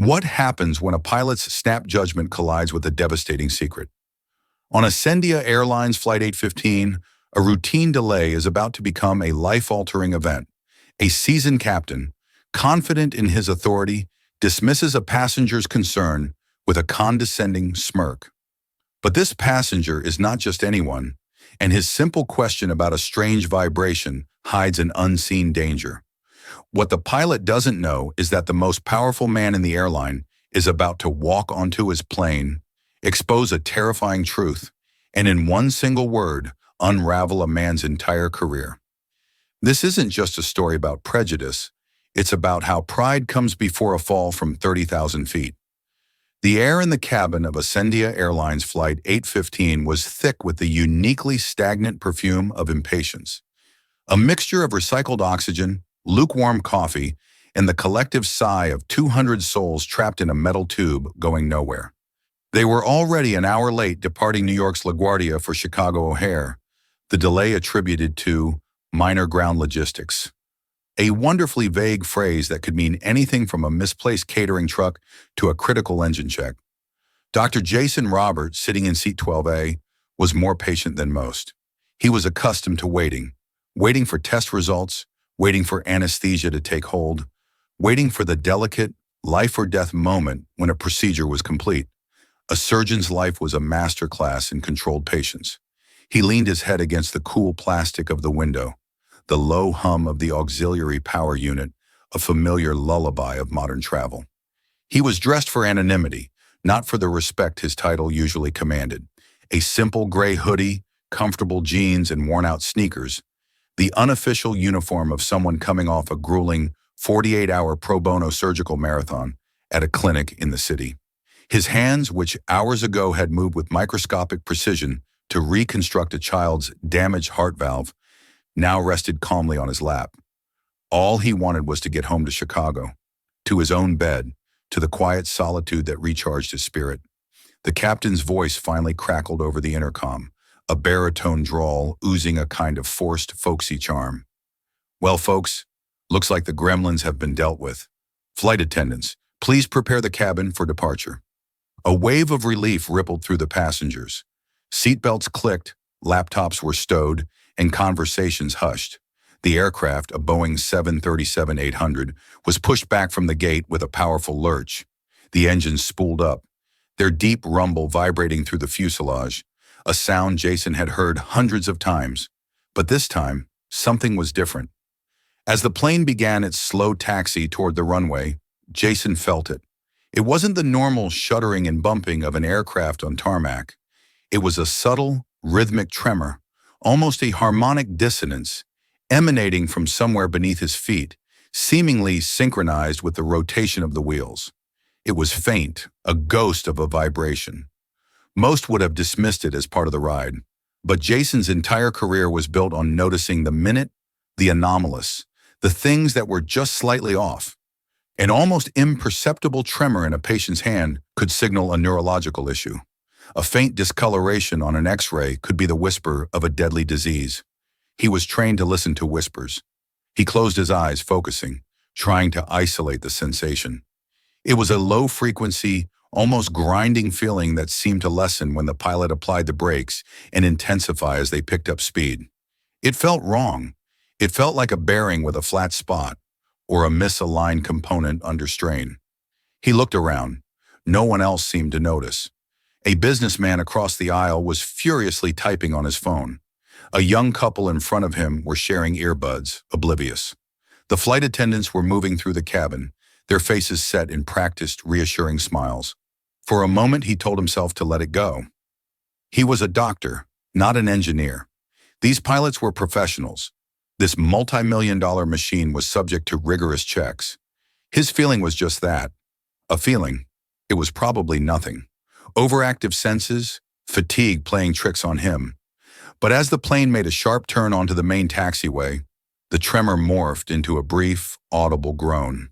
What happens when a pilot's snap judgment collides with a devastating secret? On Ascendia Airlines Flight 815, a routine delay is about to become a life-altering event. A seasoned captain, confident in his authority, dismisses a passenger's concern with a condescending smirk. But this passenger is not just anyone, and his simple question about a strange vibration hides an unseen danger. What the pilot doesn't know is that the most powerful man in the airline is about to walk onto his plane, expose a terrifying truth, and in one single word, unravel a man's entire career. This isn't just a story about prejudice, it's about how pride comes before a fall from 30,000 feet. The air in the cabin of Ascendia Airlines Flight 815 was thick with the uniquely stagnant perfume of impatience. A mixture of recycled oxygen, lukewarm coffee, and the collective sigh of 200 souls trapped in a metal tube going nowhere. They were already an hour late departing New York's LaGuardia for Chicago O'Hare, the delay attributed to minor ground logistics. A wonderfully vague phrase that could mean anything from a misplaced catering truck to a critical engine check. Dr. Jason Roberts, sitting in seat 12A, was more patient than most. He was accustomed to waiting for test results, waiting for anesthesia to take hold, waiting for the delicate, life-or-death moment when a procedure was complete. A surgeon's life was a masterclass in controlled patience. He leaned his head against the cool plastic of the window, the low hum of the auxiliary power unit, a familiar lullaby of modern travel. He was dressed for anonymity, not for the respect his title usually commanded. A simple gray hoodie, comfortable jeans, and worn-out sneakers, the unofficial uniform of someone coming off a grueling 48-hour pro bono surgical marathon at a clinic in the city. His hands, which hours ago had moved with microscopic precision to reconstruct a child's damaged heart valve, now rested calmly on his lap. All he wanted was to get home to Chicago, to his own bed, to the quiet solitude that recharged his spirit. The captain's voice finally crackled over the intercom, a baritone drawl oozing a kind of forced, folksy charm. "Well, folks, looks like the gremlins have been dealt with. Flight attendants, please prepare the cabin for departure." A wave of relief rippled through the passengers. Seatbelts clicked, laptops were stowed, and conversations hushed. The aircraft, a Boeing 737-800, was pushed back from the gate with a powerful lurch. The engines spooled up, their deep rumble vibrating through the fuselage, a sound Jason had heard hundreds of times. But this time, something was different. As the plane began its slow taxi toward the runway, Jason felt it. It wasn't the normal shuddering and bumping of an aircraft on tarmac. It was a subtle, rhythmic tremor, almost a harmonic dissonance, emanating from somewhere beneath his feet, seemingly synchronized with the rotation of the wheels. It was faint, a ghost of a vibration. Most would have dismissed it as part of the ride, but Jason's entire career was built on noticing the minute, the anomalous, the things that were just slightly off. An almost imperceptible tremor in a patient's hand could signal a neurological issue. A faint discoloration on an X-ray could be the whisper of a deadly disease. He was trained to listen to whispers. He closed his eyes, focusing, trying to isolate the sensation. It was a low-frequency, almost grinding feeling that seemed to lessen when the pilot applied the brakes and intensify as they picked up speed. It felt wrong. It felt like a bearing with a flat spot, or a misaligned component under strain. He looked around. No one else seemed to notice. A businessman across the aisle was furiously typing on his phone. A young couple in front of him were sharing earbuds, oblivious. The flight attendants were moving through the cabin, their faces set in practiced, reassuring smiles. For a moment, he told himself to let it go. He was a doctor, not an engineer. These pilots were professionals. This multi-million-dollar machine was subject to rigorous checks. His feeling was just that, a feeling. It was probably nothing. Overactive senses, fatigue playing tricks on him. But as the plane made a sharp turn onto the main taxiway, the tremor morphed into a brief, audible groan.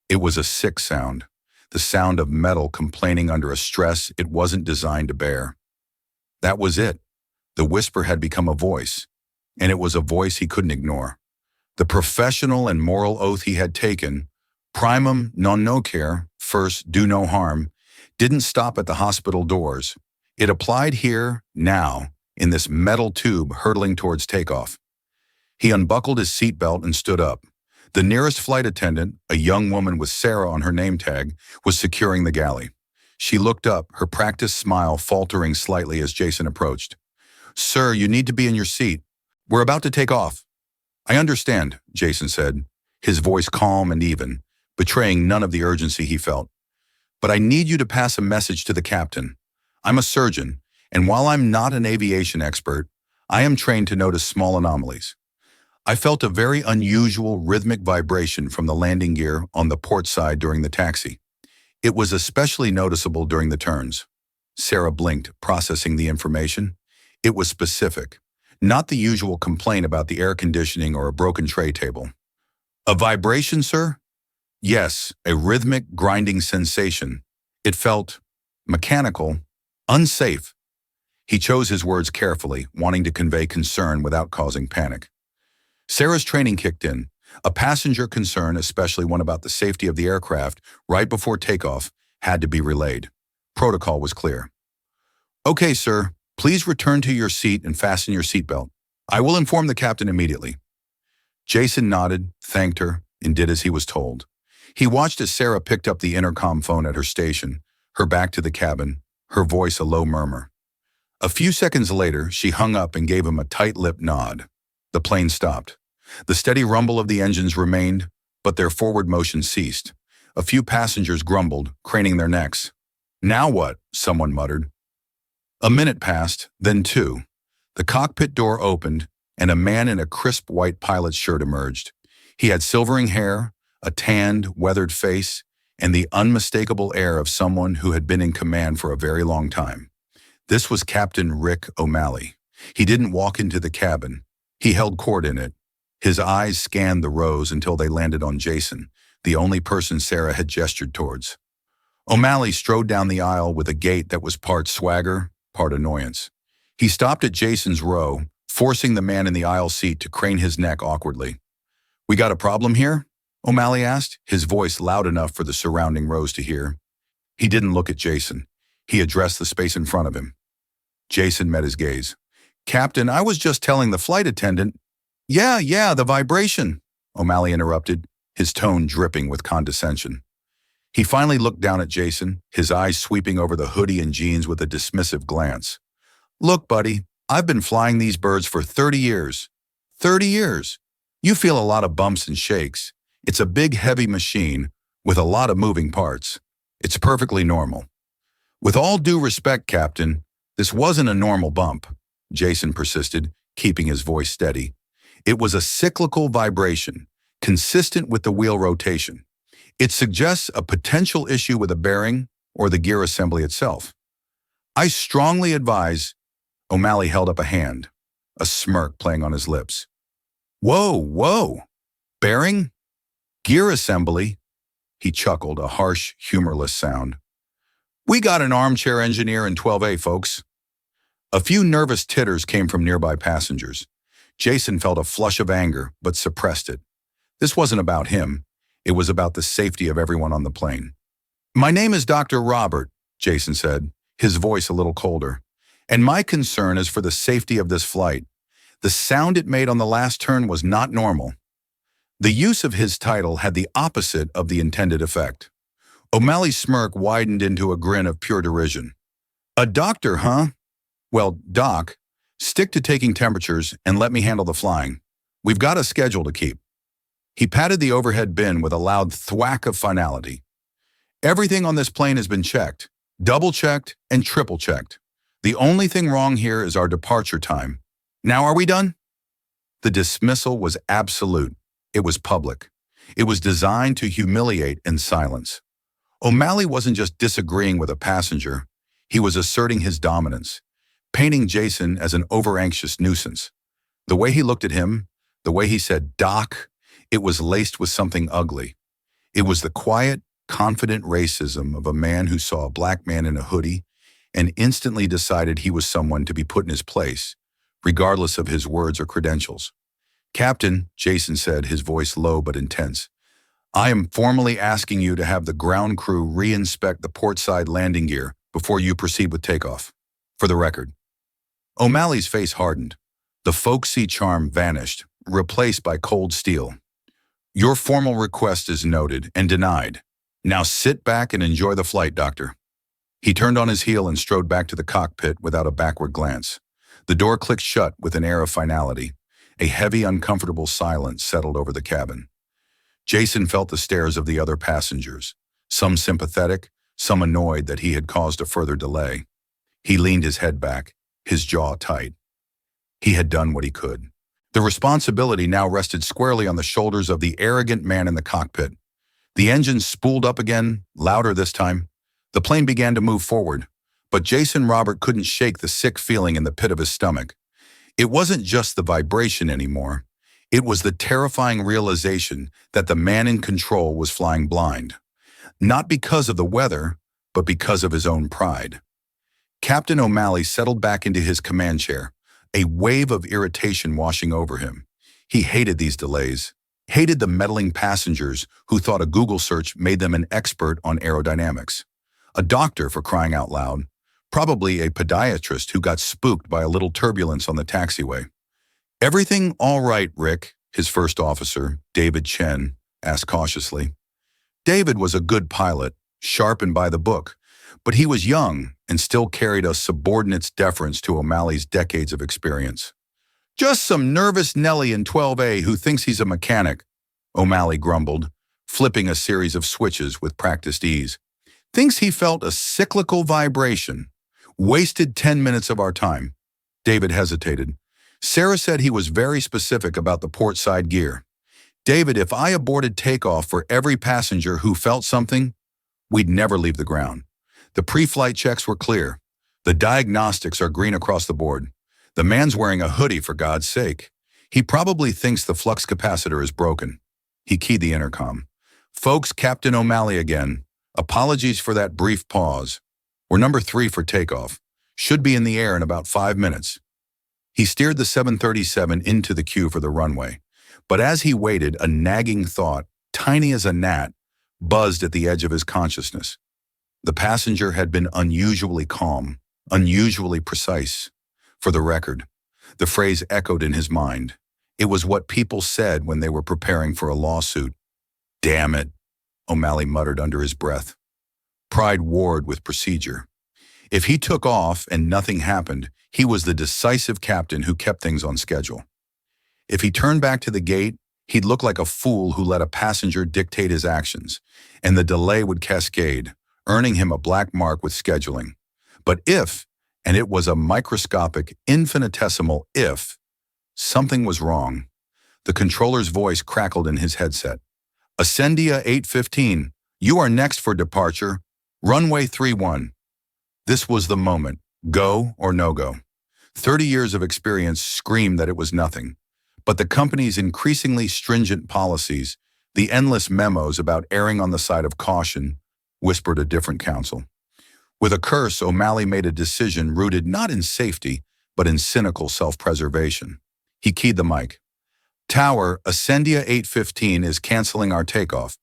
It was a sick sound, the sound of metal complaining under a stress it wasn't designed to bear. That was it. The whisper had become a voice. And it was a voice he couldn't ignore. The professional and moral oath he had taken, primum non nocere, first do no harm, didn't stop at the hospital doors. It applied here, now, in this metal tube hurtling towards takeoff. He unbuckled his seatbelt and stood up. The nearest flight attendant, a young woman with Sarah on her name tag, was securing the galley. She looked up, her practiced smile faltering slightly as Jason approached. "Sir, you need to be in your seat. We're about to take off." "I understand," Jason said, his voice calm and even, betraying none of the urgency he felt. "But I need you to pass a message to the captain. I'm a surgeon, and while I'm not an aviation expert, I am trained to notice small anomalies. I felt a very unusual rhythmic vibration from the landing gear on the port side during the taxi. It was especially noticeable during the turns." Sarah blinked, processing the information. It was specific, not the usual complaint about the air conditioning or a broken tray table. "A vibration, sir?" "Yes, a rhythmic, grinding sensation. It felt mechanical, unsafe." He chose his words carefully, wanting to convey concern without causing panic. Sarah's training kicked in. A passenger concern, especially one about the safety of the aircraft, right before takeoff, had to be relayed. Protocol was clear. "Okay, sir, please return to your seat and fasten your seatbelt. I will inform the captain immediately." Jason nodded, thanked her, and did as he was told. He watched as Sarah picked up the intercom phone at her station, her back to the cabin, her voice a low murmur. A few seconds later, she hung up and gave him a tight-lipped nod. The plane stopped. The steady rumble of the engines remained, but their forward motion ceased. A few passengers grumbled, craning their necks. "Now what?" someone muttered. A minute passed, then two. The cockpit door opened, and a man in a crisp white pilot's shirt emerged. He had silvering hair, a tanned, weathered face, and the unmistakable air of someone who had been in command for a very long time. This was Captain Rick O'Malley. He didn't walk into the cabin. He held court in it. His eyes scanned the rows until they landed on Jason, the only person Sarah had gestured towards. O'Malley strode down the aisle with a gait that was part swagger, part annoyance. He stopped at Jason's row, forcing the man in the aisle seat to crane his neck awkwardly. "We got a problem here?" O'Malley asked, his voice loud enough for the surrounding rows to hear. He didn't look at Jason. He addressed the space in front of him. Jason met his gaze. "Captain, I was just telling the flight attendant—" Yeah, the vibration," O'Malley interrupted, his tone dripping with condescension. He finally looked down at Jason, his eyes sweeping over the hoodie and jeans with a dismissive glance. "Look, buddy, I've been flying these birds for 30 years. 30 years. You feel a lot of bumps and shakes. It's a big, heavy machine with a lot of moving parts. It's perfectly normal." "With all due respect, Captain, this wasn't a normal bump," Jason persisted, keeping his voice steady. "It was a cyclical vibration, consistent with the wheel rotation. It suggests a potential issue with a bearing or the gear assembly itself. I strongly advise—" O'Malley held up a hand, a smirk playing on his lips. Whoa. Bearing? Gear assembly?" He chuckled, a harsh, humorless sound. "We got an armchair engineer in 12A, folks." A few nervous titters came from nearby passengers. Jason felt a flush of anger, but suppressed it. This wasn't about him. It was about the safety of everyone on the plane. "My name is Dr. Robert," Jason said, his voice a little colder. "And my concern is for the safety of this flight. The sound it made on the last turn was not normal." The use of his title had the opposite of the intended effect. O'Malley's smirk widened into a grin of pure derision. "A doctor, huh? Well, Doc, stick to taking temperatures and let me handle the flying. We've got a schedule to keep." He patted the overhead bin with a loud thwack of finality. "Everything on this plane has been checked, double-checked and triple-checked. The only thing wrong here is our departure time. Now are we done?" The dismissal was absolute. It was public. It was designed to humiliate and silence. O'Malley wasn't just disagreeing with a passenger. He was asserting his dominance, painting Jason as an over-anxious nuisance. The way he looked at him, the way he said, "Doc," it was laced with something ugly. It was the quiet, confident racism of a man who saw a black man in a hoodie and instantly decided he was someone to be put in his place, regardless of his words or credentials. "Captain," Jason said, his voice low but intense, I am formally asking you to have the ground crew re-inspect the portside landing gear before you proceed with takeoff. For the record. O'Malley's face hardened. The folksy charm vanished, replaced by cold steel. Your formal request is noted and denied. Now sit back and enjoy the flight, Doctor. He turned on his heel and strode back to the cockpit without a backward glance. The door clicked shut with an air of finality. A heavy, uncomfortable silence settled over the cabin. Jason felt the stares of the other passengers, some sympathetic, some annoyed that he had caused a further delay. He leaned his head back, his jaw tight. He had done what he could. The responsibility now rested squarely on the shoulders of the arrogant man in the cockpit. The engines spooled up again, louder this time. The plane began to move forward, but Jason Robert couldn't shake the sick feeling in the pit of his stomach. It wasn't just the vibration anymore. It was the terrifying realization that the man in control was flying blind. Not because of the weather, but because of his own pride. Captain O'Malley settled back into his command chair, a wave of irritation washing over him. He hated these delays, hated the meddling passengers who thought a Google search made them an expert on aerodynamics. A doctor, for crying out loud, probably a podiatrist who got spooked by a little turbulence on the taxiway. "Everything all right, Rick?" his first officer, David Chen, asked cautiously. David was a good pilot, sharp and by the book, but he was young and still carried a subordinate's deference to O'Malley's decades of experience. "Just some nervous Nelly in 12A who thinks he's a mechanic," O'Malley grumbled, flipping a series of switches with practiced ease. "Thinks he felt a cyclical vibration. Wasted 10 minutes of our time." David hesitated. Sarah said he was very specific about the portside gear. "David, if I aborted takeoff for every passenger who felt something, we'd never leave the ground. The pre-flight checks were clear. The diagnostics are green across the board. The man's wearing a hoodie, for God's sake. He probably thinks the flux capacitor is broken." He keyed the intercom. "Folks, Captain O'Malley again. Apologies for that brief pause. We're number 3 for takeoff. Should be in the air in about 5 minutes." He steered the 737 into the queue for the runway. But as he waited, a nagging thought, tiny as a gnat, buzzed at the edge of his consciousness. The passenger had been unusually calm, unusually precise. For the record, the phrase echoed in his mind. It was what people said when they were preparing for a lawsuit. "Damn it," O'Malley muttered under his breath. Pride warred with procedure. If he took off and nothing happened, he was the decisive captain who kept things on schedule. If he turned back to the gate, he'd look like a fool who let a passenger dictate his actions, and the delay would cascade, earning him a black mark with scheduling. But if, and it was a microscopic, infinitesimal if, something was wrong, the controller's voice crackled in his headset. "Ascendia 815, you are next for departure. Runway 31. This was the moment. Go or no go. 30 years of experience screamed that it was nothing. But the company's increasingly stringent policies, the endless memos about erring on the side of caution, whispered a different counsel. With a curse, O'Malley made a decision rooted not in safety, but in cynical self-preservation. He keyed the mic. "Tower, Ascendia 815 is canceling our takeoff.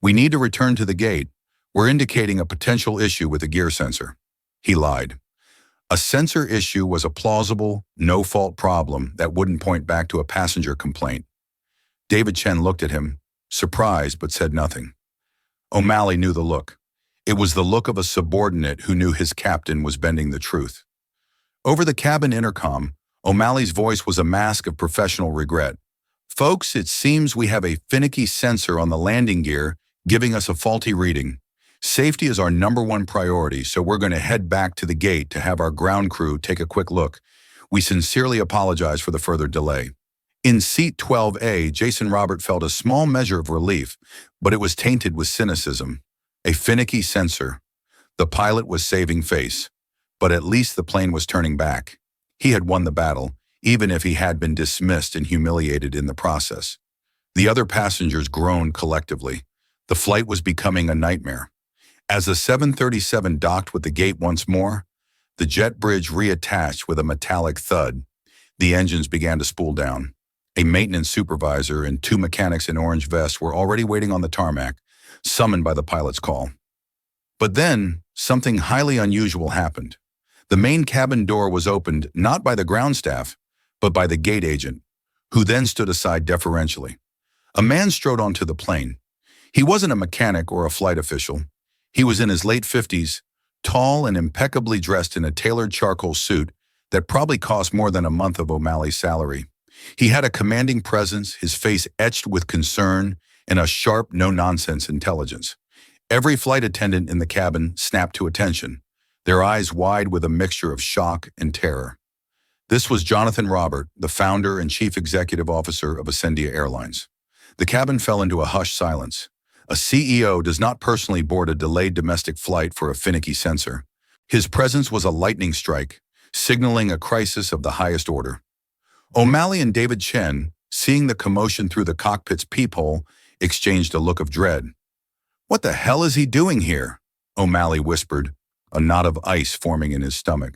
We need to return to the gate. We're indicating a potential issue with the gear sensor." He lied. A sensor issue was a plausible, no-fault problem that wouldn't point back to a passenger complaint. David Chen looked at him, surprised but said nothing. O'Malley knew the look. It was the look of a subordinate who knew his captain was bending the truth. Over the cabin intercom, O'Malley's voice was a mask of professional regret. "Folks, it seems we have a finicky sensor on the landing gear giving us a faulty reading. Safety is our #1 priority, so we're going to head back to the gate to have our ground crew take a quick look. We sincerely apologize for the further delay." In seat 12A, Jason Robert felt a small measure of relief, but it was tainted with cynicism. A finicky sensor. The pilot was saving face, but at least the plane was turning back. He had won the battle, even if he had been dismissed and humiliated in the process. The other passengers groaned collectively. The flight was becoming a nightmare. As the 737 docked with the gate once more, the jet bridge reattached with a metallic thud. The engines began to spool down. A maintenance supervisor and two mechanics in orange vests were already waiting on the tarmac, summoned by the pilot's call. But then, something highly unusual happened. The main cabin door was opened not by the ground staff, but by the gate agent, who then stood aside deferentially. A man strode onto the plane. He wasn't a mechanic or a flight official. He was in his late 50s, tall and impeccably dressed in a tailored charcoal suit that probably cost more than a month of O'Malley's salary. He had a commanding presence, his face etched with concern and a sharp, no-nonsense intelligence. Every flight attendant in the cabin snapped to attention, their eyes wide with a mixture of shock and terror. This was Jonathan Robert, the founder and chief executive officer of Ascendia Airlines. The cabin fell into a hushed silence. A CEO does not personally board a delayed domestic flight for a finicky censor. His presence was a lightning strike, signaling a crisis of the highest order. O'Malley and David Chen, seeing the commotion through the cockpit's peephole, exchanged a look of dread. "What the hell is he doing here?" O'Malley whispered, a knot of ice forming in his stomach.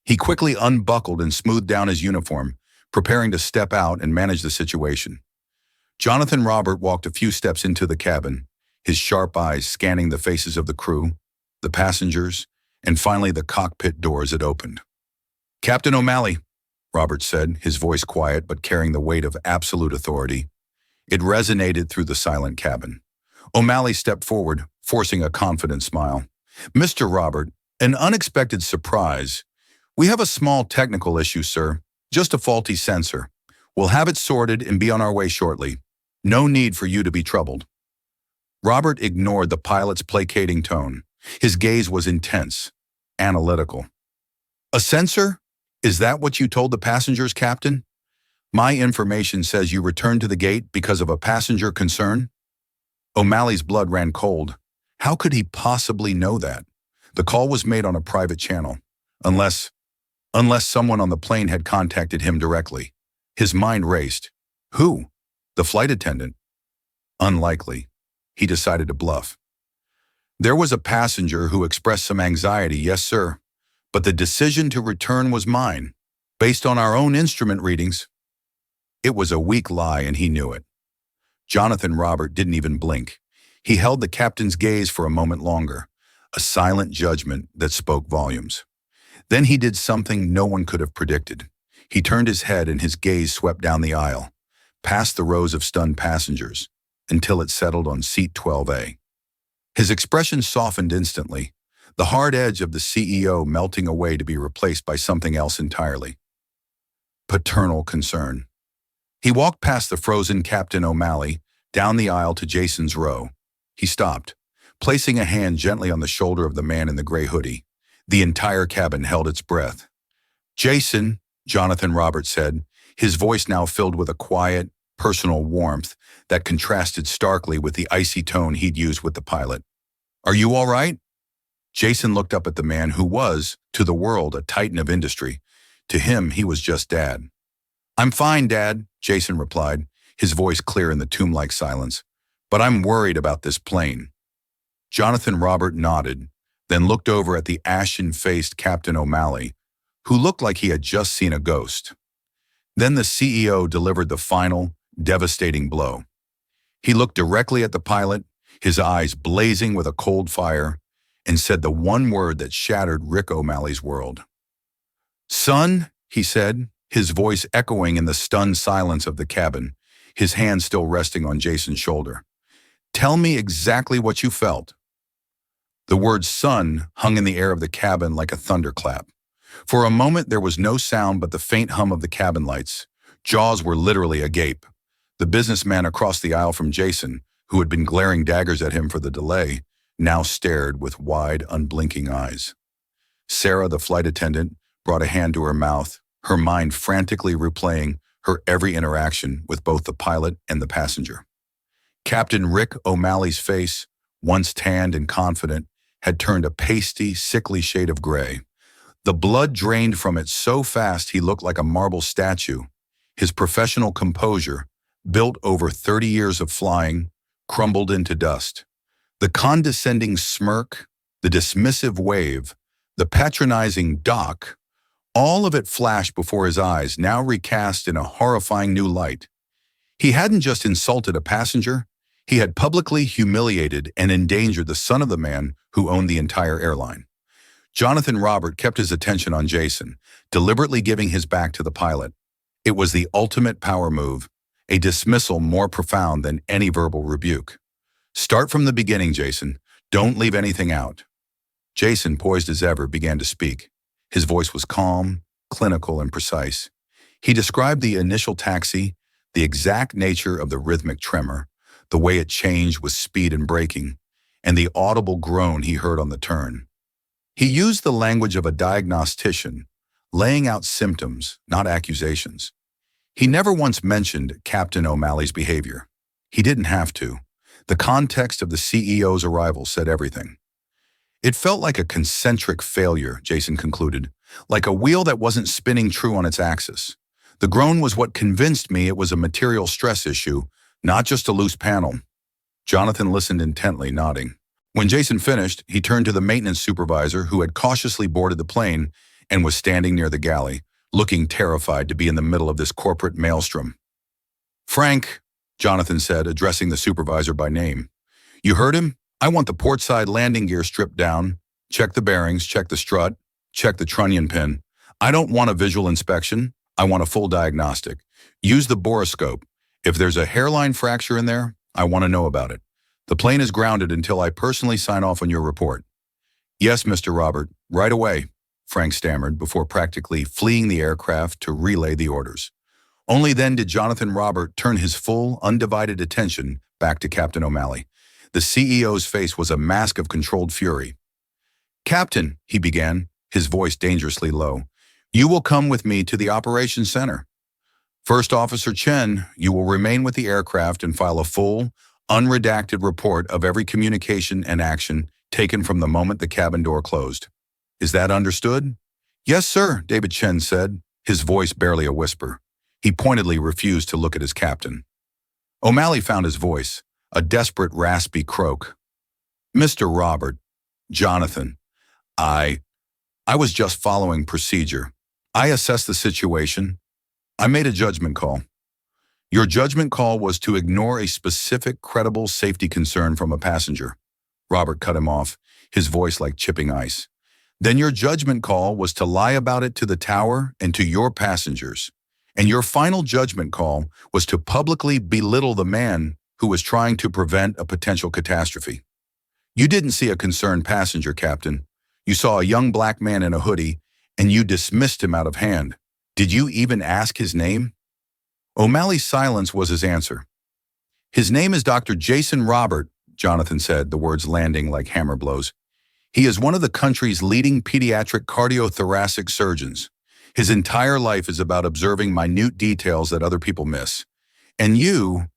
He quickly unbuckled and smoothed down his uniform, preparing to step out and manage the situation. Jonathan Robert walked a few steps into the cabin, his sharp eyes scanning the faces of the crew, the passengers, and finally the cockpit doors had opened. "Captain O'Malley," Robert said, his voice quiet but carrying the weight of absolute authority. It resonated through the silent cabin. O'Malley stepped forward, forcing a confident smile. "Mr. Robert, an unexpected surprise. We have a small technical issue, sir. Just a faulty sensor. We'll have it sorted and be on our way shortly. No need for you to be troubled." Robert ignored the pilot's placating tone. His gaze was intense, analytical. "A sensor? Is that what you told the passengers, Captain? My information says you returned to the gate because of a passenger concern?" O'Malley's blood ran cold. How could he possibly know that? The call was made on a private channel. Unless someone on the plane had contacted him directly. His mind raced. Who? The flight attendant? Unlikely. He decided to bluff. "There was a passenger who expressed some anxiety, yes, sir. But the decision to return was mine, based on our own instrument readings." It was a weak lie, and he knew it. Jonathan Robert didn't even blink. He held the captain's gaze for a moment longer, a silent judgment that spoke volumes. Then he did something no one could have predicted. He turned his head and his gaze swept down the aisle, past the rows of stunned passengers, until it settled on seat 12A. His expression softened instantly, the hard edge of the CEO melting away to be replaced by something else entirely. Paternal concern. He walked past the frozen Captain O'Malley, down the aisle to Jason's row. He stopped, placing a hand gently on the shoulder of the man in the gray hoodie. The entire cabin held its breath. "Jason," Jonathan Roberts said, his voice now filled with a quiet, personal warmth that contrasted starkly with the icy tone he'd used with the pilot. "Are you all right?" Jason looked up at the man who was, to the world, a titan of industry. To him, he was just Dad. "I'm fine, Dad," Jason replied, his voice clear in the tomb-like silence. "But I'm worried about this plane." Jonathan Robert nodded, then looked over at the ashen-faced Captain O'Malley, who looked like he had just seen a ghost. Then the CEO delivered the final, devastating blow. He looked directly at the pilot, his eyes blazing with a cold fire, and said the one word that shattered Rick O'Malley's world. "Son," he said, his voice echoing in the stunned silence of the cabin, his hand still resting on Jason's shoulder. "Tell me exactly what you felt." The word "son" hung in the air of the cabin like a thunderclap. For a moment there was no sound but the faint hum of the cabin lights. Jaws were literally agape. The businessman across the aisle from Jason, who had been glaring daggers at him for the delay, now stared with wide, unblinking eyes. Sarah, the flight attendant, brought a hand to her mouth, her mind frantically replaying her every interaction with both the pilot and the passenger. Captain Rick O'Malley's face, once tanned and confident, had turned a pasty, sickly shade of gray. The blood drained from it so fast he looked like a marble statue. His professional composure, built over 30 years of flying, crumbled into dust. The condescending smirk, the dismissive wave, the patronizing "Doc," All of it flashed before his eyes, now recast in a horrifying new light. He hadn't just insulted a passenger, he had publicly humiliated and endangered the son of the man who owned the entire airline. Jonathan Robert kept his attention on Jason, deliberately giving his back to the pilot. It was the ultimate power move, a dismissal more profound than any verbal rebuke. Start from the beginning, Jason. Don't leave anything out. Jason, poised as ever, began to speak. His voice was calm, clinical, and precise. He described the initial taxi, the exact nature of the rhythmic tremor, the way it changed with speed and braking, and the audible groan he heard on the turn. He used the language of a diagnostician, laying out symptoms, not accusations. He never once mentioned Captain O'Malley's behavior. He didn't have to. The context of the CEO's arrival said everything. It felt like a concentric failure, Jason concluded, like a wheel that wasn't spinning true on its axis. The groan was what convinced me it was a material stress issue, not just a loose panel. Jonathan listened intently, nodding. When Jason finished, he turned to the maintenance supervisor who had cautiously boarded the plane and was standing near the galley, looking terrified to be in the middle of this corporate maelstrom. "Frank," Jonathan said, addressing the supervisor by name. "You heard him? I want the portside landing gear stripped down. Check the bearings, check the strut, check the trunnion pin. I don't want a visual inspection. I want a full diagnostic. Use the borescope. If there's a hairline fracture in there, I want to know about it. The plane is grounded until I personally sign off on your report." "Yes, Mr. Robert, right away," Frank stammered before practically fleeing the aircraft to relay the orders. Only then did Jonathan Robert turn his full, undivided attention back to Captain O'Malley. The CEO's face was a mask of controlled fury. "Captain," he began, his voice dangerously low, "you will come with me to the operations center. First Officer Chen, you will remain with the aircraft and file a full, unredacted report of every communication and action taken from the moment the cabin door closed. Is that understood?" "Yes, sir," David Chen said, his voice barely a whisper. He pointedly refused to look at his captain. O'Malley found his voice, a desperate, raspy croak. "Mr. Robert, Jonathan, I was just following procedure. I assessed the situation. I made a judgment call." "Your judgment call was to ignore a specific, credible safety concern from a passenger." Robert cut him off, his voice like chipping ice. "Then your judgment call was to lie about it to the tower and to your passengers. And your final judgment call was to publicly belittle the man who was trying to prevent a potential catastrophe. You didn't see a concerned passenger, Captain. You saw a young black man in a hoodie, and you dismissed him out of hand. Did you even ask his name?" O'Malley's silence was his answer. "His name is Dr. Jason Robert," Jonathan said, the words landing like hammer blows. "He is one of the country's leading pediatric cardiothoracic surgeons. His entire life is about observing minute details that other people miss. And you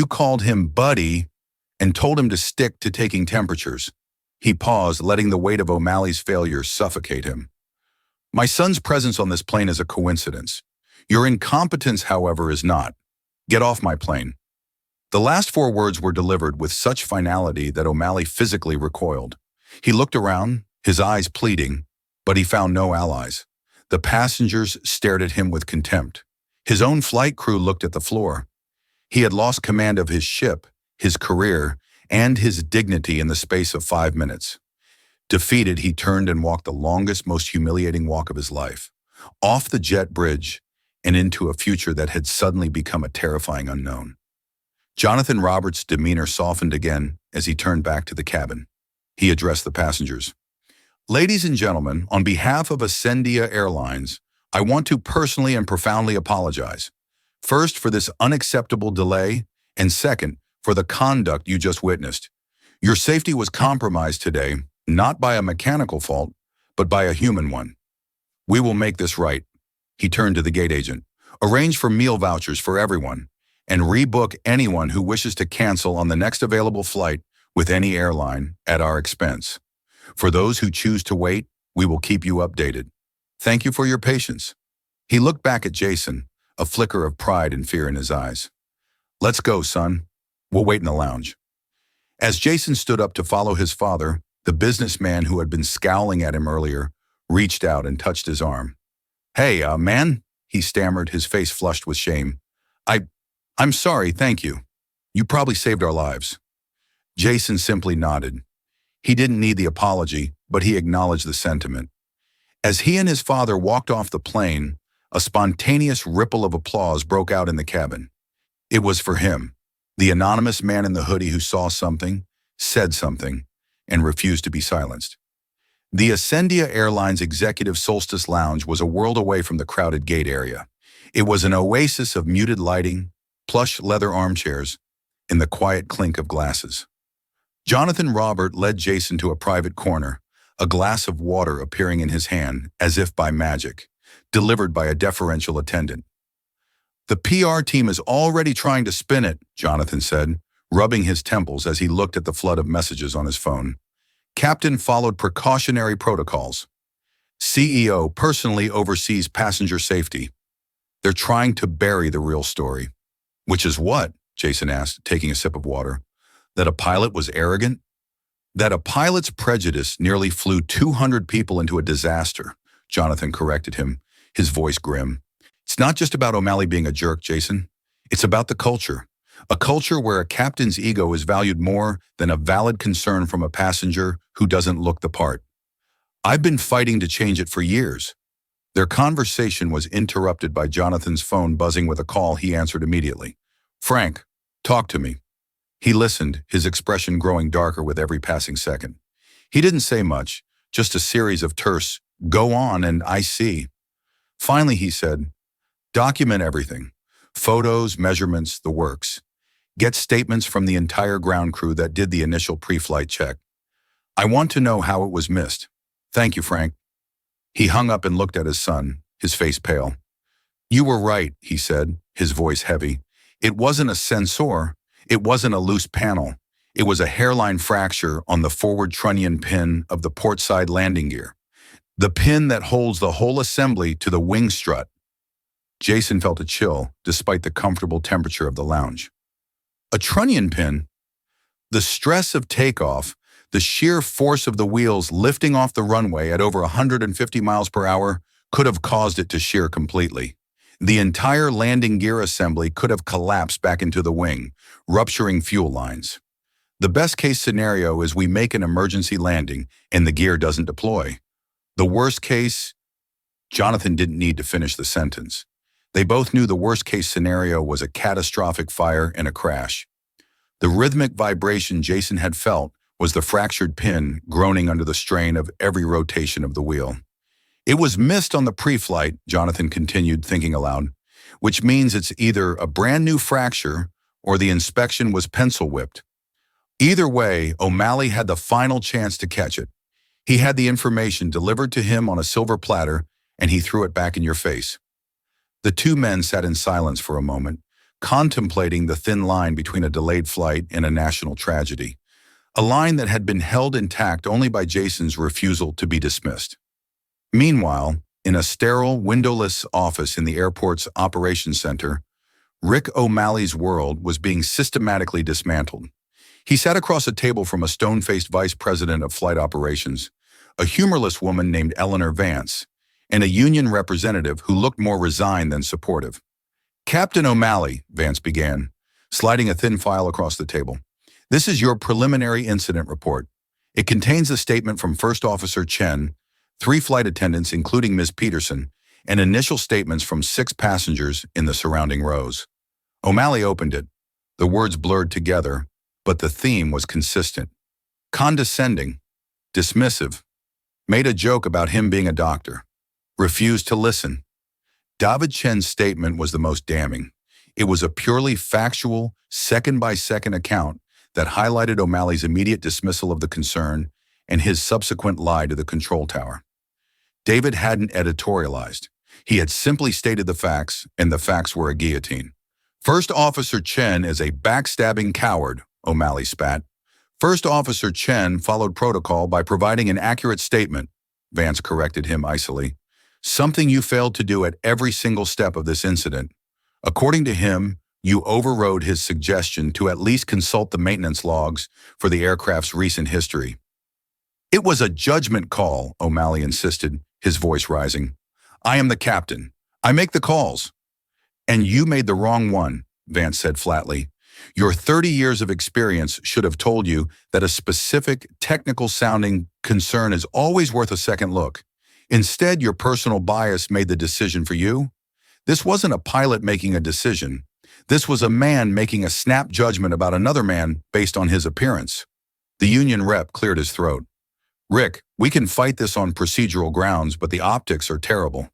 called him Buddy and told him to stick to taking temperatures." He paused, letting the weight of O'Malley's failure suffocate him. "My son's presence on this plane is a coincidence. Your incompetence, however, is not. Get off my plane." The last four words were delivered with such finality that O'Malley physically recoiled. He looked around, his eyes pleading, but he found no allies. The passengers stared at him with contempt. His own flight crew looked at the floor. He had lost command of his ship, his career, and his dignity in the space of 5 minutes. Defeated, he turned and walked the longest, most humiliating walk of his life, off the jet bridge and into a future that had suddenly become a terrifying unknown. Jonathan Roberts' demeanor softened again as he turned back to the cabin. He addressed the passengers. "Ladies and gentlemen, on behalf of Ascendia Airlines, I want to personally and profoundly apologize. First, for this unacceptable delay, and second, for the conduct you just witnessed. Your safety was compromised today, not by a mechanical fault, but by a human one. We will make this right." He turned to the gate agent. "Arrange for meal vouchers for everyone, and rebook anyone who wishes to cancel on the next available flight with any airline at our expense. For those who choose to wait, we will keep you updated. Thank you for your patience." He looked back at Jason, a flicker of pride and fear in his eyes. "Let's go, son. We'll wait in the lounge." As Jason stood up to follow his father, the businessman who had been scowling at him earlier reached out and touched his arm. Hey, man, he stammered, his face flushed with shame. I, I'm sorry, thank you. You probably saved our lives. Jason simply nodded. He didn't need the apology, but he acknowledged the sentiment. As he and his father walked off the plane, a spontaneous ripple of applause broke out in the cabin. It was for him, the anonymous man in the hoodie who saw something, said something, and refused to be silenced. The Ascendia Airlines Executive Solstice Lounge was a world away from the crowded gate area. It was an oasis of muted lighting, plush leather armchairs, and the quiet clink of glasses. Jonathan Robert led Jason to a private corner, a glass of water appearing in his hand as if by magic, delivered by a deferential attendant. The PR team is already trying to spin it, Jonathan said, rubbing his temples as he looked at the flood of messages on his phone. Captain followed precautionary protocols. CEO personally oversees passenger safety. They're trying to bury the real story. Which is what? Jason asked, taking a sip of water. That a pilot was arrogant? That a pilot's prejudice nearly flew 200 people into a disaster, Jonathan corrected him, his voice grim. It's not just about O'Malley being a jerk, Jason. It's about the culture. A culture where a captain's ego is valued more than a valid concern from a passenger who doesn't look the part. I've been fighting to change it for years. Their conversation was interrupted by Jonathan's phone buzzing with a call he answered immediately. Frank, talk to me. He listened, his expression growing darker with every passing second. He didn't say much, just a series of terse, go on and I see. Finally, he said, document everything. Photos, measurements, the works. Get statements from the entire ground crew that did the initial pre-flight check. I want to know how it was missed. Thank you, Frank. He hung up and looked at his son, his face pale. You were right, he said, his voice heavy. It wasn't a sensor. It wasn't a loose panel. It was a hairline fracture on the forward trunnion pin of the portside landing gear. The pin that holds the whole assembly to the wing strut. Jason felt a chill, despite the comfortable temperature of the lounge. A trunnion pin? The stress of takeoff, the sheer force of the wheels lifting off the runway at over 150 miles per hour could have caused it to shear completely. The entire landing gear assembly could have collapsed back into the wing, rupturing fuel lines. The best-case scenario is we make an emergency landing and the gear doesn't deploy. The worst case, Jonathan didn't need to finish the sentence. They both knew the worst-case scenario was a catastrophic fire and a crash. The rhythmic vibration Jason had felt was the fractured pin groaning under the strain of every rotation of the wheel. It was missed on the pre-flight, Jonathan continued, thinking aloud, which means it's either a brand new fracture or the inspection was pencil-whipped. Either way, O'Malley had the final chance to catch it. He had the information delivered to him on a silver platter, and he threw it back in your face. The two men sat in silence for a moment, contemplating the thin line between a delayed flight and a national tragedy, a line that had been held intact only by Jason's refusal to be dismissed. Meanwhile, in a sterile, windowless office in the airport's operations center, Rick O'Malley's world was being systematically dismantled. He sat across a table from a stone-faced vice president of flight operations, a humorless woman named Eleanor Vance, and a union representative who looked more resigned than supportive. Captain O'Malley, Vance began, sliding a thin file across the table. This is your preliminary incident report. It contains a statement from First Officer Chen, 3 flight attendants including Ms. Peterson, and initial statements from 6 passengers in the surrounding rows. O'Malley opened it. The words blurred together, but the theme was consistent. Condescending, dismissive, made a joke about him being a doctor, refused to listen. David Chen's statement was the most damning. It was a purely factual, second-by-second account that highlighted O'Malley's immediate dismissal of the concern and his subsequent lie to the control tower. David hadn't editorialized. He had simply stated the facts, and the facts were a guillotine. First Officer Chen is a backstabbing coward, O'Malley spat. First Officer Chen followed protocol by providing an accurate statement, Vance corrected him icily. Something you failed to do at every single step of this incident. According to him, you overrode his suggestion to at least consult the maintenance logs for the aircraft's recent history. It was a judgment call, O'Malley insisted, his voice rising. I am the captain. I make the calls. And you made the wrong one, Vance said flatly. Your 30 years of experience should have told you that a specific, technical-sounding concern is always worth a second look. Instead, your personal bias made the decision for you. This wasn't a pilot making a decision. This was a man making a snap judgment about another man based on his appearance. The union rep cleared his throat. Rick, we can fight this on procedural grounds, but the optics are terrible.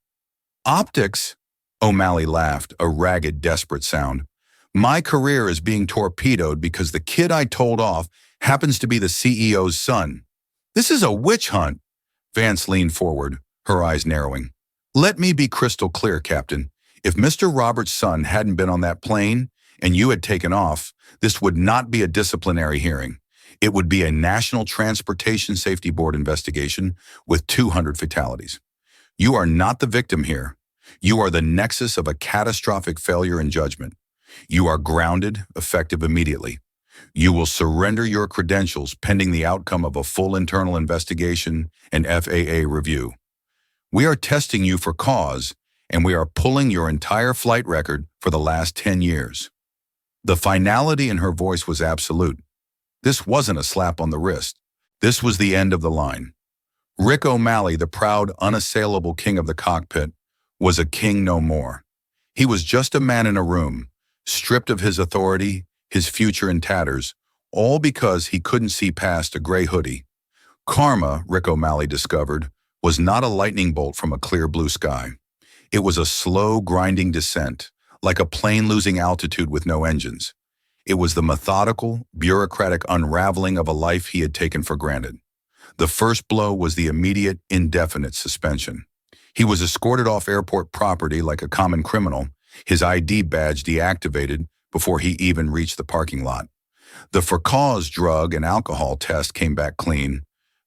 Optics? O'Malley laughed, a ragged, desperate sound. My career is being torpedoed because the kid I told off happens to be the CEO's son. This is a witch hunt. Vance leaned forward, her eyes narrowing. Let me be crystal clear, Captain. If Mr. Roberts' son hadn't been on that plane and you had taken off, this would not be a disciplinary hearing. It would be a National Transportation Safety Board investigation with 200 fatalities. You are not the victim here. You are the nexus of a catastrophic failure in judgment. You are grounded, effective immediately. You will surrender your credentials pending the outcome of a full internal investigation and FAA review. We are testing you for cause, and we are pulling your entire flight record for the last 10 years. The finality in her voice was absolute. This wasn't a slap on the wrist. This was the end of the line. Rick O'Malley, the proud, unassailable king of the cockpit, was a king no more. He was just a man in a room, stripped of his authority, his future in tatters, all because he couldn't see past a gray hoodie. Karma, Rick O'Malley discovered, was not a lightning bolt from a clear blue sky. It was a slow, grinding descent, like a plane losing altitude with no engines. It was the methodical, bureaucratic unraveling of a life he had taken for granted. The first blow was the immediate, indefinite suspension. He was escorted off airport property like a common criminal, his ID badge deactivated before he even reached the parking lot. The for cause drug and alcohol test came back clean,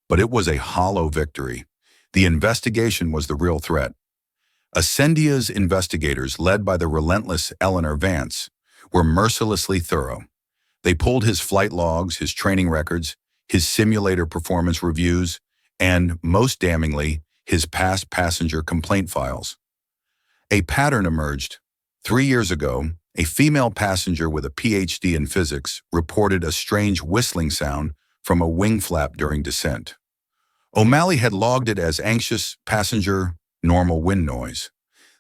but it was a hollow victory. The investigation was the real threat. Ascendia's investigators, led by the relentless Eleanor Vance, were mercilessly thorough. They pulled his flight logs, his training records, his simulator performance reviews, and, most damningly, his past passenger complaint files. A pattern emerged. 3 years ago, a female passenger with a PhD in physics reported a strange whistling sound from a wing flap during descent. O'Malley had logged it as anxious passenger normal wind noise.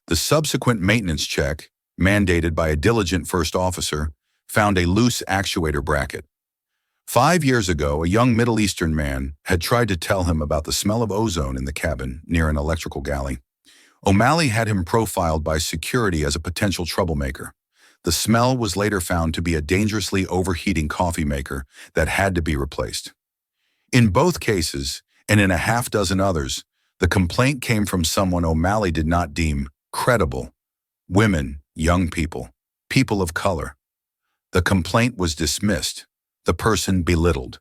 The subsequent maintenance check, mandated by a diligent first officer, found a loose actuator bracket. 5 years ago, a young Middle Eastern man had tried to tell him about the smell of ozone in the cabin near an electrical galley. O'Malley had him profiled by security as a potential troublemaker. The smell was later found to be a dangerously overheating coffee maker that had to be replaced. In both cases, and in a half dozen others, the complaint came from someone O'Malley did not deem credible: women, young people, people of color. The complaint was dismissed, the person belittled.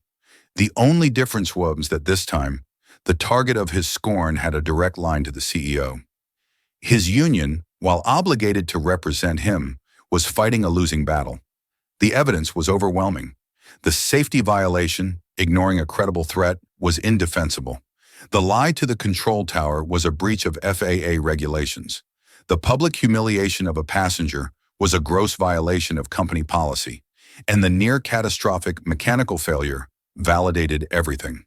The only difference was that this time, the target of his scorn had a direct line to the CEO. His union, while obligated to represent him, was fighting a losing battle. The evidence was overwhelming. The safety violation, ignoring a credible threat, was indefensible. The lie to the control tower was a breach of FAA regulations. The public humiliation of a passenger was a gross violation of company policy, and the near-catastrophic mechanical failure validated everything.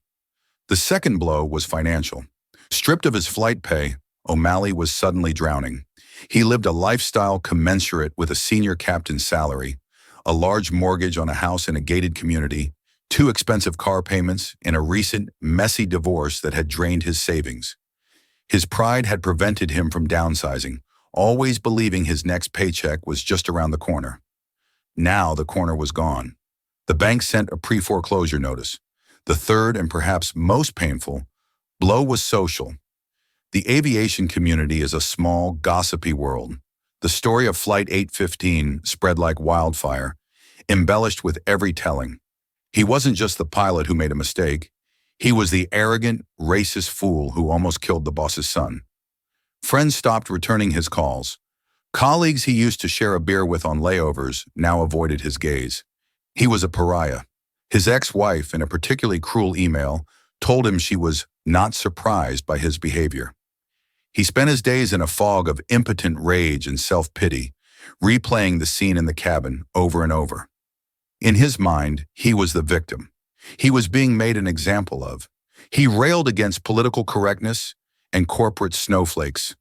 The second blow was financial. Stripped of his flight pay, O'Malley was suddenly drowning. He lived a lifestyle commensurate with a senior captain's salary, a large mortgage on a house in a gated community, 2 expensive car payments, and a recent, messy divorce that had drained his savings. His pride had prevented him from downsizing, always believing his next paycheck was just around the corner. Now the corner was gone. The bank sent a pre-foreclosure notice. The third, and perhaps most painful, blow was social. The aviation community is a small, gossipy world. The story of Flight 815 spread like wildfire, embellished with every telling. He wasn't just the pilot who made a mistake. He was the arrogant, racist fool who almost killed the boss's son. Friends stopped returning his calls. Colleagues he used to share a beer with on layovers now avoided his gaze. He was a pariah. His ex-wife, in a particularly cruel email, told him she was not surprised by his behavior. He spent his days in a fog of impotent rage and self-pity, replaying the scene in the cabin over and over. In his mind, he was the victim. He was being made an example of. He railed against political correctness and corporate snowflakes.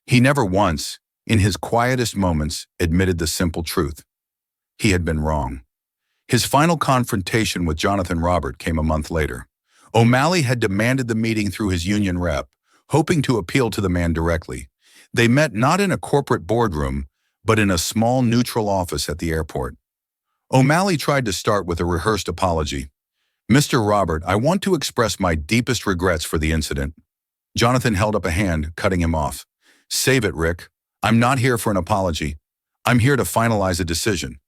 He never once, in his quietest moments, admitted the simple truth. He had been wrong. His final confrontation with Jonathan Robert came a month later. O'Malley had demanded the meeting through his union rep, hoping to appeal to the man directly. They met not in a corporate boardroom, but in a small neutral office at the airport. O'Malley tried to start with a rehearsed apology. "Mr. Robert, I want to express my deepest regrets for the incident." Jonathan held up a hand, cutting him off. "Save it, Rick. I'm not here for an apology. I'm here to finalize a decision."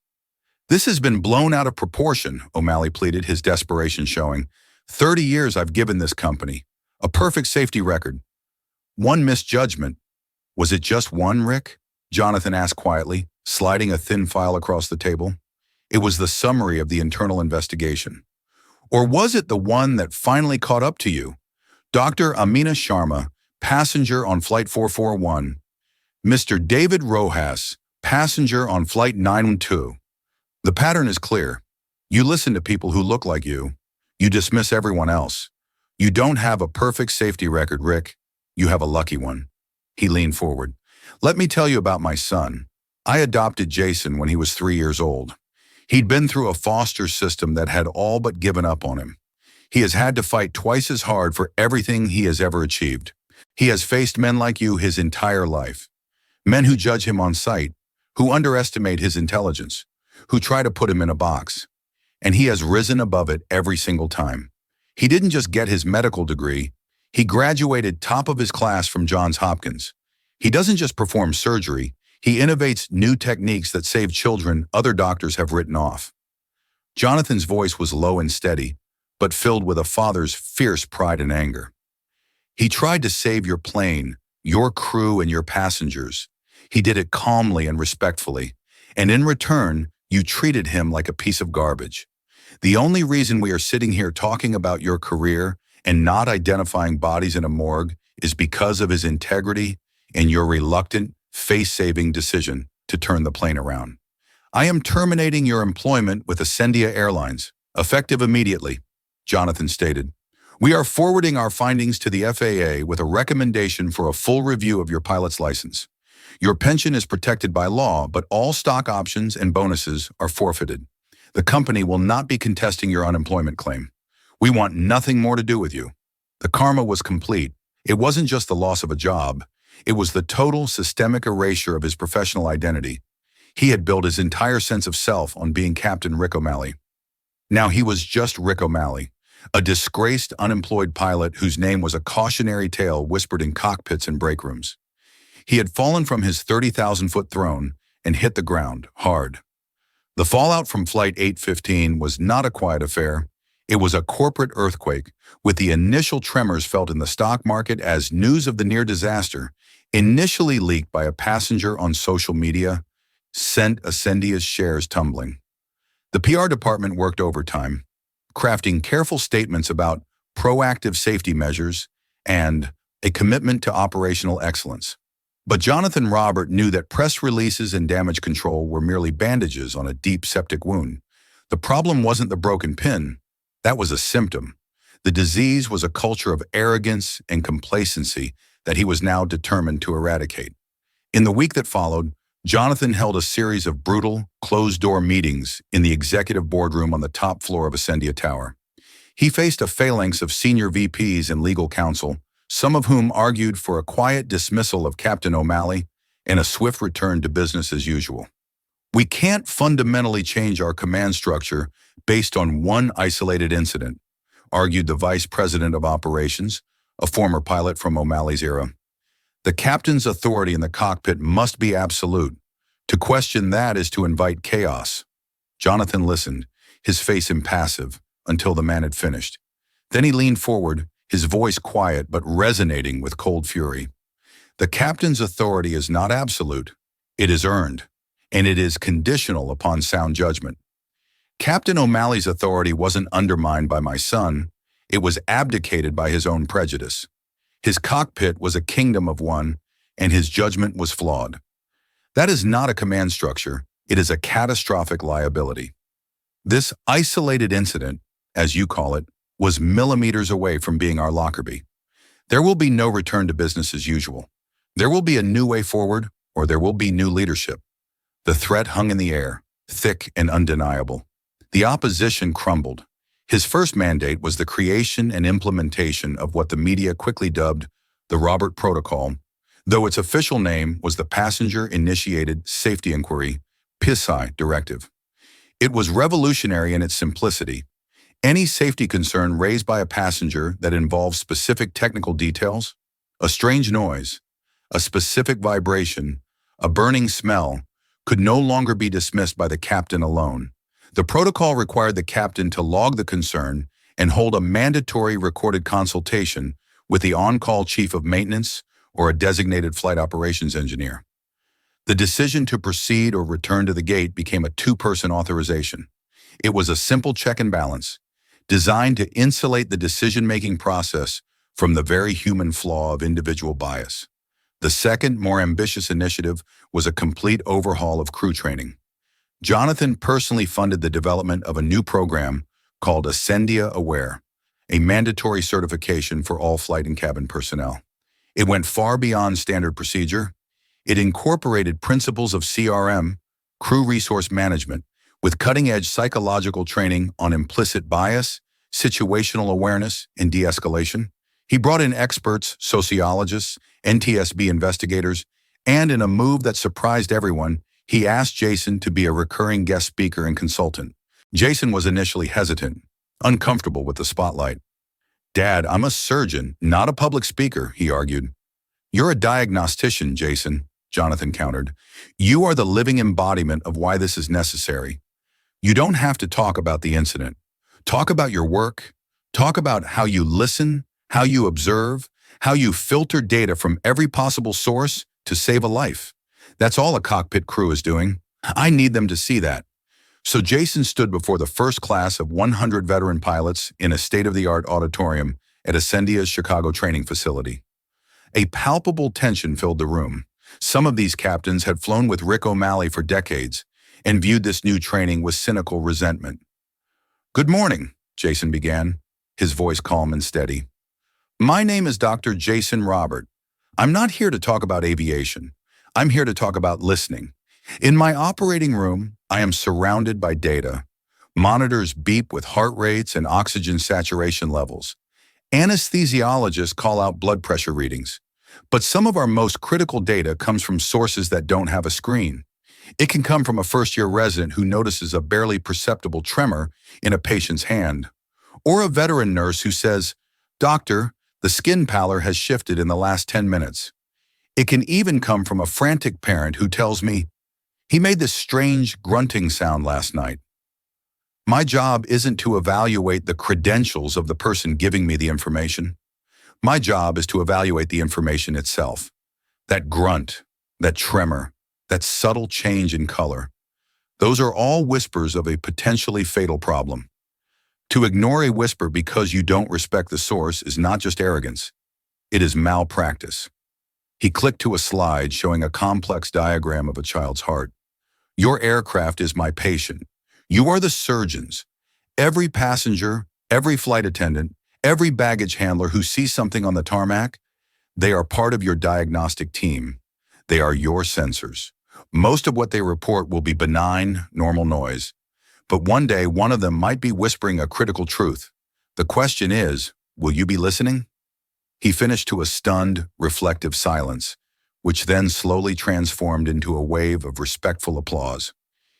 "This has been blown out of proportion," O'Malley pleaded, his desperation showing. 30 years I've given this company. A perfect safety record. One misjudgment. Was it just one, Rick? Jonathan asked quietly, sliding a thin file across the table. It was the summary of the internal investigation. Or was it the one that finally caught up to you? Dr. Amina Sharma, passenger on Flight 441. Mr. David Rojas, passenger on Flight 912. The pattern is clear. You listen to people who look like you. You dismiss everyone else. You don't have a perfect safety record, Rick. You have a lucky one. He leaned forward. Let me tell you about my son. I adopted Jason when he was 3 years old. He'd been through a foster system that had all but given up on him. He has had to fight twice as hard for everything he has ever achieved. He has faced men like you his entire life. Men who judge him on sight, who underestimate his intelligence, who try to put him in a box. And he has risen above it every single time. He didn't just get his medical degree, he graduated top of his class from Johns Hopkins. He doesn't just perform surgery, he innovates new techniques that save children other doctors have written off. Jonathan's voice was low and steady, but filled with a father's fierce pride and anger. He tried to save your plane, your crew, and your passengers. He did it calmly and respectfully, and in return, you treated him like a piece of garbage. The only reason we are sitting here talking about your career and not identifying bodies in a morgue is because of his integrity and your reluctant, face-saving decision to turn the plane around. I am terminating your employment with Ascendia Airlines, effective immediately, Jonathan stated. We are forwarding our findings to the FAA with a recommendation for a full review of your pilot's license. Your pension is protected by law, but all stock options and bonuses are forfeited. The company will not be contesting your unemployment claim. We want nothing more to do with you. The karma was complete. It wasn't just the loss of a job. It was the total systemic erasure of his professional identity. He had built his entire sense of self on being Captain Rick O'Malley. Now he was just Rick O'Malley, a disgraced, unemployed pilot whose name was a cautionary tale whispered in cockpits and break rooms. He had fallen from his 30,000-foot throne and hit the ground hard. The fallout from Flight 815 was not a quiet affair. It was a corporate earthquake, with the initial tremors felt in the stock market as news of the near disaster, initially leaked by a passenger on social media, sent Ascendia's shares tumbling. The PR department worked overtime, crafting careful statements about proactive safety measures and a commitment to operational excellence. But Jonathan Robert knew that press releases and damage control were merely bandages on a deep septic wound. The problem wasn't the broken pin. That was a symptom. The disease was a culture of arrogance and complacency that he was now determined to eradicate. In the week that followed, Jonathan held a series of brutal, closed-door meetings in the executive boardroom on the top floor of Ascendia Tower. He faced a phalanx of senior VPs and legal counsel, some of whom argued for a quiet dismissal of Captain O'Malley and a swift return to business as usual. We can't fundamentally change our command structure based on one isolated incident, argued the vice president of operations, a former pilot from O'Malley's era. The captain's authority in the cockpit must be absolute. To question that is to invite chaos. Jonathan listened, his face impassive, until the man had finished. Then he leaned forward, his voice quiet but resonating with cold fury. The captain's authority is not absolute. It is earned, and it is conditional upon sound judgment. Captain O'Malley's authority wasn't undermined by my son. It was abdicated by his own prejudice. His cockpit was a kingdom of one, and his judgment was flawed. That is not a command structure, it is a catastrophic liability. This isolated incident, as you call it, was millimeters away from being our Lockerbie. There will be no return to business as usual. There will be a new way forward, or there will be new leadership. The threat hung in the air, thick and undeniable. The opposition crumbled. His first mandate was the creation and implementation of what the media quickly dubbed the Robert Protocol, though its official name was the Passenger-Initiated Safety Inquiry, PISI Directive. It was revolutionary in its simplicity. Any safety concern raised by a passenger that involves specific technical details, a strange noise, a specific vibration, a burning smell, could no longer be dismissed by the captain alone. The protocol required the captain to log the concern and hold a mandatory recorded consultation with the on-call chief of maintenance or a designated flight operations engineer. The decision to proceed or return to the gate became a two-person authorization. It was a simple check and balance, designed to insulate the decision-making process from the very human flaw of individual bias. The second, more ambitious initiative was a complete overhaul of crew training. Jonathan personally funded the development of a new program called Ascendia Aware, a mandatory certification for all flight and cabin personnel. It went far beyond standard procedure. It incorporated principles of CRM, crew resource management, with cutting-edge psychological training on implicit bias, situational awareness, and de-escalation. He brought in experts, sociologists, NTSB investigators, and in a move that surprised everyone, he asked Jason to be a recurring guest speaker and consultant. Jason was initially hesitant, uncomfortable with the spotlight. "Dad, I'm a surgeon, not a public speaker," he argued. "You're a diagnostician, Jason," Jonathan countered. "You are the living embodiment of why this is necessary. You don't have to talk about the incident. Talk about your work. Talk about how you listen, how you observe, how you filter data from every possible source to save a life. That's all a cockpit crew is doing. I need them to see that." So Jason stood before the first class of 100 veteran pilots in a state-of-the-art auditorium at Ascendia's Chicago training facility. A palpable tension filled the room. Some of these captains had flown with Rick O'Malley for decades and viewed this new training with cynical resentment. "Good morning," Jason began, his voice calm and steady. "My name is Dr. Jason Robert. I'm not here to talk about aviation. I'm here to talk about listening. In my operating room, I am surrounded by data. Monitors beep with heart rates and oxygen saturation levels. Anesthesiologists call out blood pressure readings. But some of our most critical data comes from sources that don't have a screen. It can come from a first-year resident who notices a barely perceptible tremor in a patient's hand, or a veteran nurse who says, 'Doctor, the skin pallor has shifted in the last 10 minutes. It can even come from a frantic parent who tells me, 'He made this strange grunting sound last night.' My job isn't to evaluate the credentials of the person giving me the information. My job is to evaluate the information itself. That grunt, that tremor, that subtle change in color. Those are all whispers of a potentially fatal problem. To ignore a whisper because you don't respect the source is not just arrogance. It is malpractice." He clicked to a slide showing a complex diagram of a child's heart. "Your aircraft is my patient. You are the surgeons. Every passenger, every flight attendant, every baggage handler who sees something on the tarmac, they are part of your diagnostic team. They are your sensors. Most of what they report will be benign, normal noise. But one day, one of them might be whispering a critical truth. The question is, will you be listening?" He finished to a stunned, reflective silence, which then slowly transformed into a wave of respectful applause.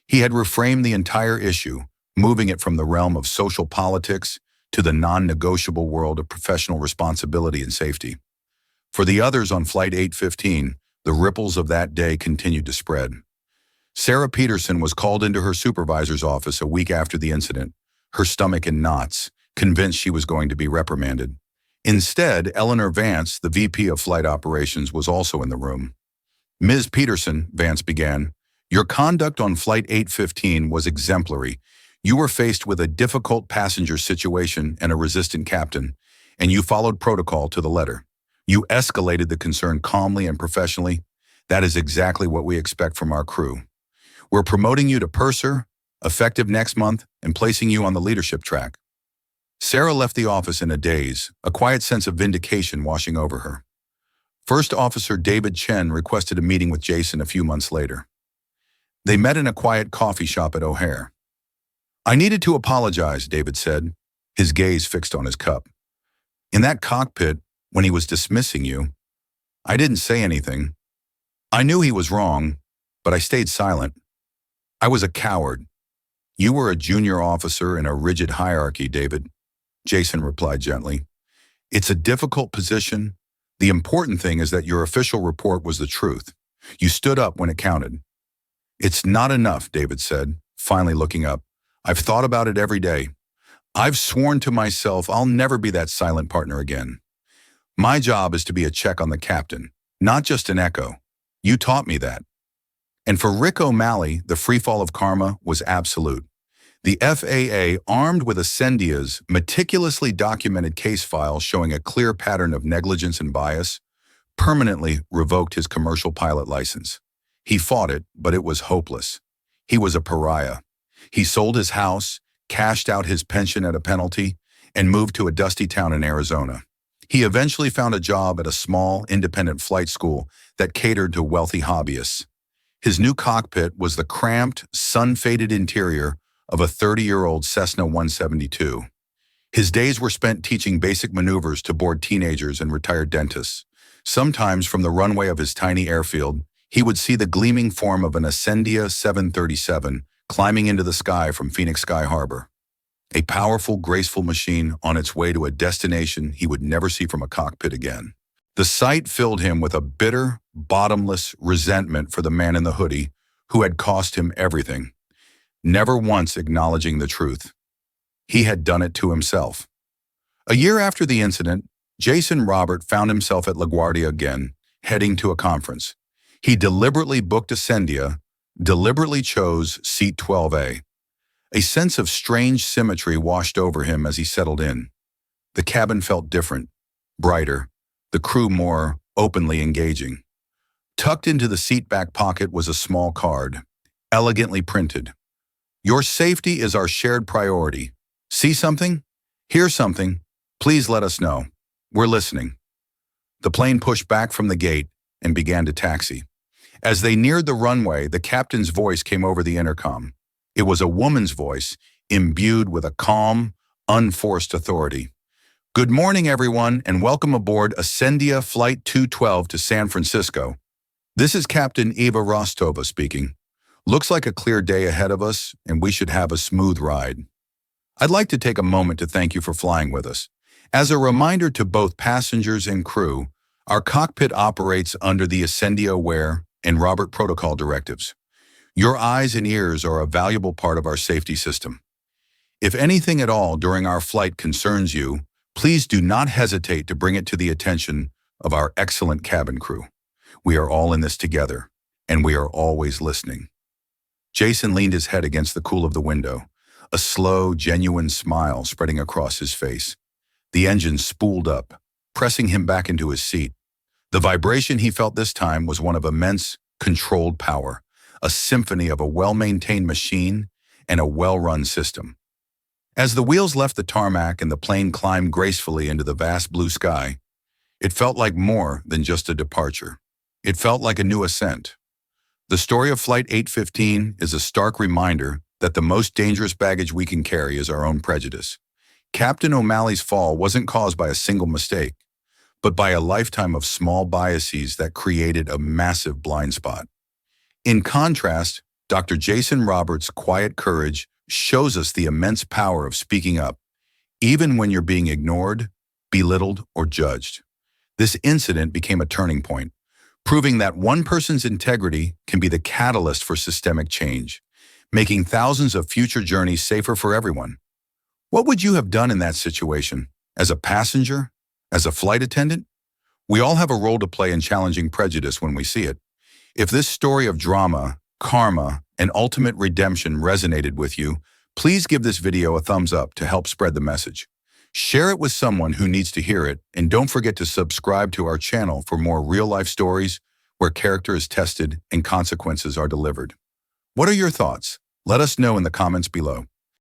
He had reframed the entire issue, moving it from the realm of social politics to the non-negotiable world of professional responsibility and safety. For the others on Flight 815, the ripples of that day continued to spread. Sarah Peterson was called into her supervisor's office a week after the incident, her stomach in knots, convinced she was going to be reprimanded. Instead, Eleanor Vance, the VP of Flight Operations, was also in the room. "Ms. Peterson," Vance began, "your conduct on Flight 815 was exemplary. You were faced with a difficult passenger situation and a resistant captain, and you followed protocol to the letter. You escalated the concern calmly and professionally. That is exactly what we expect from our crew. We're promoting you to purser, effective next month, and placing you on the leadership track. Sarah left the office in a daze, a quiet sense of vindication washing over her. First Officer David Chen requested a meeting with Jason a few months later. They met in a quiet coffee shop at O'Hare. "I needed to apologize," David said, his gaze fixed on his cup. "In that cockpit, when he was dismissing you, I didn't say anything. I knew he was wrong, but I stayed silent. I was a coward." "You were a junior officer in a rigid hierarchy, David," Jason replied gently. "It's a difficult position. The important thing is that your official report was the truth. You stood up when it counted." "It's not enough," David said, finally looking up. "I've thought about it every day. I've sworn to myself I'll never be that silent partner again. My job is to be a check on the captain, not just an echo. You taught me that." And for Rick O'Malley, the freefall of karma was absolute. The FAA, armed with Ascendia's meticulously documented case file showing a clear pattern of negligence and bias, permanently revoked his commercial pilot license. He fought it, but it was hopeless. He was a pariah. He sold his house, cashed out his pension at a penalty, and moved to a dusty town in Arizona. He eventually found a job at a small, independent flight school that catered to wealthy hobbyists. His new cockpit was the cramped, sun-faded interior of a 30-year-old Cessna 172. His days were spent teaching basic maneuvers to bored teenagers and retired dentists. Sometimes from the runway of his tiny airfield, he would see the gleaming form of an Ascendia 737 climbing into the sky from Phoenix Sky Harbor. A powerful, graceful machine on its way to a destination he would never see from a cockpit again. The sight filled him with a bitter, bottomless resentment for the man in the hoodie who had cost him everything, never once acknowledging the truth. He had done it to himself. A year after the incident, Jason Robert found himself at LaGuardia again, heading to a conference. He deliberately booked Ascendia, deliberately chose seat 12A. A sense of strange symmetry washed over him as he settled in. The cabin felt different, brighter, the crew more openly engaging. Tucked into the seat back pocket was a small card, elegantly printed. "Your safety is our shared priority. See something? Hear something? Please let us know. We're listening." The plane pushed back from the gate and began to taxi. As they neared the runway, the captain's voice came over the intercom. It was a woman's voice, imbued with a calm, unforced authority. "Good morning, everyone, and welcome aboard Ascendia Flight 212 to San Francisco. This is Captain Eva Rostova speaking. Looks like a clear day ahead of us, and we should have a smooth ride. I'd like to take a moment to thank you for flying with us. As a reminder to both passengers and crew, our cockpit operates under the Ascendia Wear and Robert Protocol directives. Your eyes and ears are a valuable part of our safety system. If anything at all during our flight concerns you, please do not hesitate to bring it to the attention of our excellent cabin crew. We are all in this together, and we are always listening." Jason leaned his head against the cool of the window, a slow, genuine smile spreading across his face. The engine spooled up, pressing him back into his seat. The vibration he felt this time was one of immense, controlled power, a symphony of a well-maintained machine and a well-run system. As the wheels left the tarmac and the plane climbed gracefully into the vast blue sky, it felt like more than just a departure. It felt like a new ascent. The story of Flight 815 is a stark reminder that the most dangerous baggage we can carry is our own prejudice. Captain O'Malley's fall wasn't caused by a single mistake, but by a lifetime of small biases that created a massive blind spot. In contrast, Dr. Jason Roberts' quiet courage shows us the immense power of speaking up, even when you're being ignored, belittled, or judged. This incident became a turning point, proving that one person's integrity can be the catalyst for systemic change, making thousands of future journeys safer for everyone. What would you have done in that situation? As a passenger? As a flight attendant? We all have a role to play in challenging prejudice when we see it. If this story of drama, karma, and ultimate redemption resonated with you, please give this video a thumbs up to help spread the message. Share it with someone who needs to hear it, and don't forget to subscribe to our channel for more real-life stories where character is tested and consequences are delivered. What are your thoughts? Let us know in the comments below.